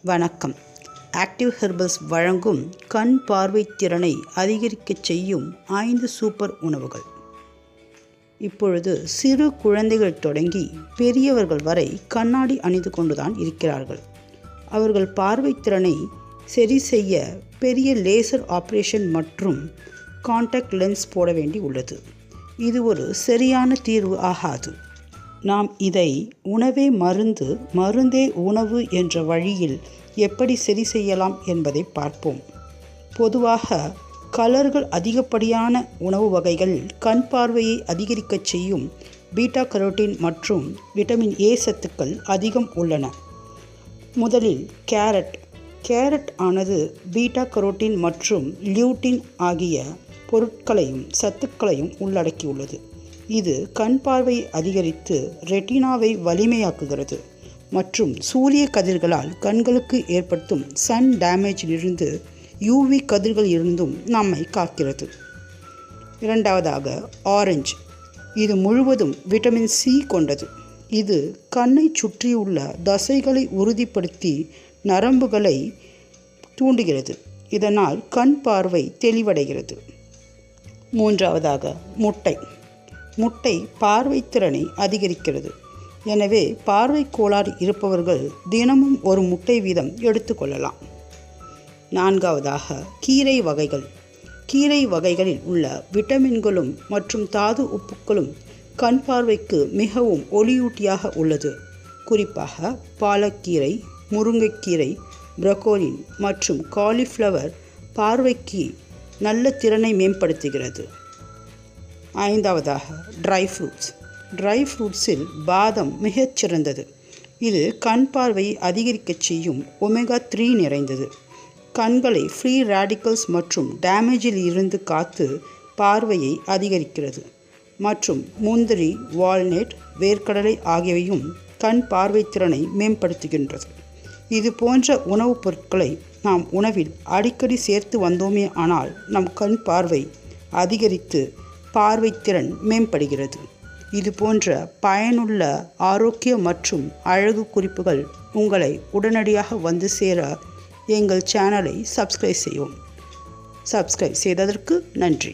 வணக்கம். Active herbals வழங்கும் கண் பார்வை திறனை அதிகரிக்கச் செய்யும் 5 சூப்பர் உணவுகள். இப்பொழுது சிறு குழந்தைகள் தொடங்கி பெரியவர்கள் வரை கண்ணாடி அணிந்து கொண்டுதான் இருக்கிறார்கள். அவர்கள் பார்வை திறனை சரி செய்ய பெரிய லேசர் ஆப்ரேஷன் மற்றும் கான்டாக்ட் லென்ஸ் போட வேண்டி உள்ளது. இது ஒரு சரியான தீர்வு ஆகாது. நாம் இதை உணவே மருந்து, மருந்தே உணவு என்ற வழியில் எப்படி சரி செய்யலாம் என்பதை பார்ப்போம். பொதுவாக கலர்கள் அதிகப்படியான உணவு வகைகள் கண் பார்வையை அதிகரிக்கச் செய்யும் பீட்டா கரோட்டின் மற்றும் விட்டமின் ஏ சத்துக்கள் அதிகம் உள்ளன. முதலில் கேரட் ஆனது பீட்டா கரோட்டின் மற்றும் லியூட்டின் ஆகிய பொருட்களையும் சத்துக்களையும் உள்ளடக்கியுள்ளது. இது கண் பார்வையை அதிகரித்து ரெட்டினாவை வலிமையாக்குகிறது மற்றும் சூரிய கதிர்களால் கண்களுக்கு ஏற்படுத்தும் சன் டேமேஜிலிருந்து யூவி கதிர்கள் இருந்தும் நம்மை காக்கிறது. இரண்டாவதாக ஆரஞ்சு. இது முழுவதும் விட்டமின் சி கொண்டது. இது கண்ணை சுற்றியுள்ள தசைகளை உறுதிப்படுத்தி நரம்புகளை தூண்டுகிறது. இதனால் கண் பார்வை தெளிவடைகிறது. மூன்றாவதாக முட்டை பார்வை திறனை அதிகரிக்கிறது. எனவே பார்வை கோளாறு இருப்பவர்கள் தினமும் ஒரு முட்டை வீதம் எடுத்துக்கொள்ளலாம். நான்காவதாக கீரை வகைகளில் உள்ள விட்டமின்களும் மற்றும் தாது உப்புக்களும் கண் பார்வைக்கு மிகவும் ஒளியூட்டியாக உள்ளது. குறிப்பாக பாலக்கீரை, முருங்கைக்கீரை, ப்ரோக்கோலி மற்றும் காலிஃப்ளவர் பார்வைக்கு நல்ல திறனை மேம்படுத்துகிறது. ஐந்தாவதாக ட்ரை ஃப்ரூட்ஸில் பாதாம் மிகச்சிறந்தது. இது கண் பார்வையை அதிகரிக்கச் செய்யும் ஒமேகா 3 நிறைந்தது. கண்களை ஃப்ரீ ரேடிக்கல்ஸ் மற்றும் டேமேஜில் இருந்து காத்து பார்வையை அதிகரிக்கிறது. மற்றும் முந்திரி, வால்நட், வேர்க்கடலை ஆகியவையும் கண் பார்வை திறனை மேம்படுத்துகின்றது. இது போன்ற உணவுப் பொருட்களை நாம் உணவில் அடிக்கடி சேர்த்து வந்தோமே ஆனால் நம் கண் பார்வை அதிகரித்து பார்வைத்திறன் மேம்படுகிறது. இது போன்ற பயனுள்ள ஆரோக்கிய மற்றும் அழகு குறிப்புகள் உங்களை உடனடியாக வந்து சேர எங்கள் சேனலை சப்ஸ்கிரைப் செய்யவும். சப்ஸ்கிரைப் செய்ததற்கு நன்றி.